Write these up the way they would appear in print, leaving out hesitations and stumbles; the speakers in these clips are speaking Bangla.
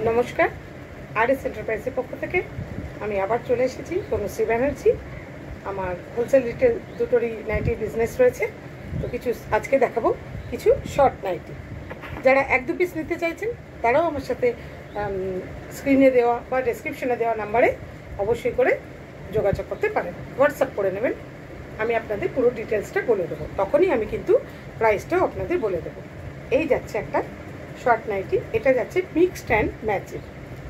নমস্কার, আরএস এন্টারপ্রাইজের পক্ষ থেকে আমি আবার চলে এসেছি তনুশ্রী ব্যানার্জি। আমার হোলসেল রিটেল দুটোরই নাইটি বিজনেস রয়েছে। তো কিছু আজকে দেখাবো কিছু শর্ট নাইটি। যারা 1-2 পিস নিতে চাইছেন তারাও আমার সাথে স্ক্রিনে দেওয়া বা ডেসক্রিপশনে দেওয়া নাম্বারে অবশ্যই করে যোগাযোগ করতে পারেন, হোয়াটসঅ্যাপ করে নেবেন। আমি আপনাদের পুরো ডিটেলসটা বলে দেবো, তখনই আমি কিন্তু প্রাইসটাও আপনাদের বলে দেবো। এই যাচ্ছে একটা শর্ট নাইটি, এটা যাচ্ছে মিক্সড অ্যান্ড ম্যাচের।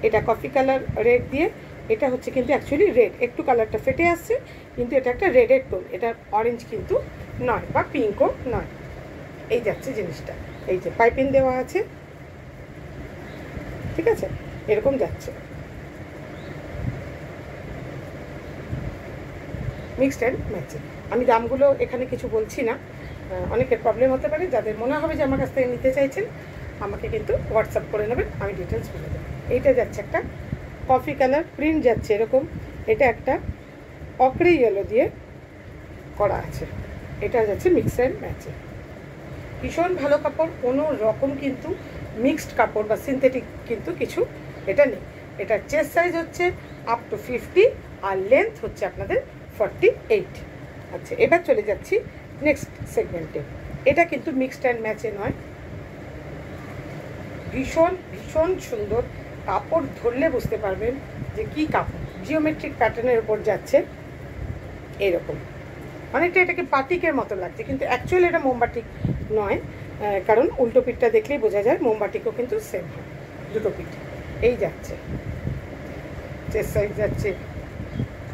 এটা কফি কালার রেড দিয়ে, এটা হচ্ছে কিন্তু অ্যাকচুয়ালি রেড, একটু কালারটা ফেটে আসছে, কিন্তু এটা একটা রেডের টোন, এটা অরেঞ্জ কিন্তু নয় বা পিঙ্কও নয়। এই যাচ্ছে জিনিসটা, এই যে পাইপিং দেওয়া আছে, ঠিক আছে, এরকম যাচ্ছে মিক্সড অ্যান্ড ম্যাচের। আমি দামগুলো এখানে কিছু বলছি না, অনেকের প্রবলেম হতে পারে। যাদের মনে হবে যে আমার কাছ থেকে নিতে চাইছেন আমাকে কিন্তু হোয়াটসঅ্যাপ করে নেবেন, আমি ডিটেলস বলে দেবো। এইটা যাচ্ছে একটা কফি কালার প্রিন্ট যাচ্ছে এরকম, এটা একটা অকরে ইয়েলো দিয়ে করা আছে। এটা যাচ্ছে মিক্স অ্যান্ড ম্যাচে, ভীষণ ভালো কাপড়, কোনো রকম কিন্তু মিক্সড কাপড় বা সিনথেটিক কিন্তু কিছু এটা নেই। এটার চেস্ট সাইজ হচ্ছে আপ টু 50 আর লেন্থ হচ্ছে আপনাদের 48। আচ্ছা, এবার চলে যাচ্ছি নেক্সট সেগমেন্টে। এটা কিন্তু মিক্সড অ্যান্ড ম্যাচে নয়, ভীষণ ভীষণ সুন্দর কাপড়, ধরলে বুঝতে পারবেন যে কি কাপড়। জিওমেট্রিক প্যাটার্নের উপর যাচ্ছে এরকম, অনেকটা এটাকে বাটিকের মতো লাগছে, কিন্তু অ্যাকচুয়ালি এটা মোমবাটিক নয়, কারণ উল্টো পিঠটা দেখলেই বোঝা যায়। মোমবাটিকও কিন্তু সেম হয়, দুটো পিঠ। এই যাচ্ছে চেস্ট সাইজ যাচ্ছে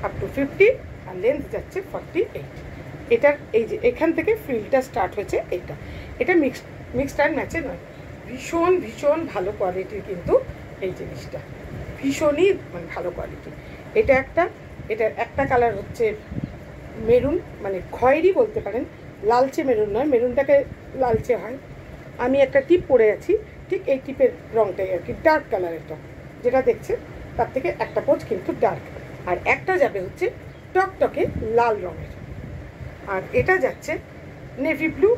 আপ টু 50 আর লেন্থ যাচ্ছে 48। এটার এই যে এখান থেকে ফ্রিলটা স্টার্ট হয়েছে, এটা মিক্সড অ্যান্ড ম্যাচে নয়, ভীষণ ভীষণ ভালো কোয়ালিটির কিন্তু এই জিনিসটা, ভীষণই মানে ভালো কোয়ালিটি। এটার একটা কালার হচ্ছে মেরুন, মানে খয়েরি বলতে পারেন, লালচে মেরুন নয়, মেরুনটাকে লালচে হয়। আমি একটা টিপ পরে আছি, ঠিক এই টিপের রঙটাই আর কি, ডার্ক কালারেরটা যেটা দেখছেন তার থেকে একটা পোচ কিন্তু ডার্ক, আর একটা যাবে হচ্ছে টকটকে লাল রঙের। আর এটা যাচ্ছে নেভি ব্লু,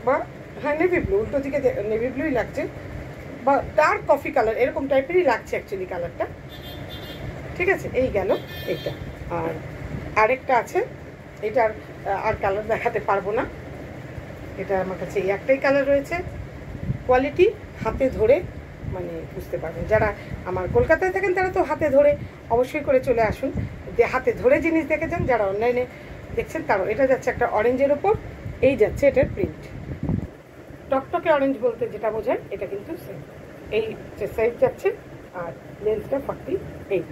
বা হ্যাঁ নেভি ব্লু, উল্টো দিকে নেভি ব্লুই লাগছে, বা ডার্ক কফি কালার এরকম টাইপেরই লাগছে অ্যাকচুয়ালি কালারটা, ঠিক আছে। এই গেল এইটা, আর আরেকটা আছে, এটার আর কালার দেখাতে পারবো না, এটা আমার কাছে এই একটাই কালার রয়েছে। কোয়ালিটি হাতে ধরে মানে বুঝতে পারবেন, যারা আমার কলকাতায় থাকেন তারা তো হাতে ধরে অবশ্যই করে চলে আসুন, হাতে ধরে জিনিস দেখে যান। যারা অনলাইনে দেখছেন তারও। এটা যাচ্ছে একটা অরেঞ্জের ওপর, এই যাচ্ছে এটার প্রিন্ট, টকটকে অরেঞ্জ বলতে যেটা বোঝায় এটা কিন্তু সেম। এই সাইজ যাচ্ছে আর লেন্থটা 48।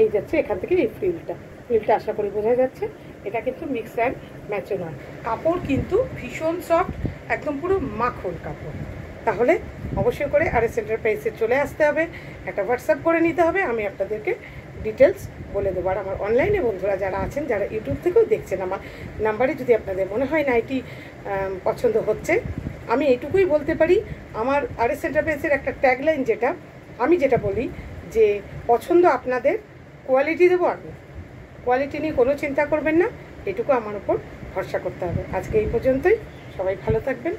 এই যাচ্ছে এখান থেকে এই ফ্রিলটা আশা করি বোঝা যাচ্ছে। এটা কিন্তু মিক্স অ্যান্ড ম্যাচে নয়, কাপড় কিন্তু ভীষণ সফট, একদম পুরো মাখন কাপড়। তাহলে অবশ্যই করে আরএস এন্টারপ্রাইজে চলে আসতে হবে, একটা হোয়াটসঅ্যাপ করে নিতে হবে, আমি আপনাদেরকে ডিটেলস বলে দেবো। আর আমার অনলাইনে বন্ধুরা যারা আছেন, যারা ইউটিউব থেকেও দেখছেন, আমার নাম্বারে যদি আপনাদের মনে হয় নাইটি পছন্দ হচ্ছে, আমি এইটুকুই বলতে পারি, আমার আরএস এন্টারপ্রাইজের একটা ট্যাগলাইন আমি যেটা বলি যে পছন্দ আপনাদের, কোয়ালিটি দেবো আমি, কোয়ালিটি নিয়ে কোনো চিন্তা করবেন না, এটুকু আমার উপর ভরসা করতে হবে। আজকে এই পর্যন্তই, সবাই ভালো থাকবেন।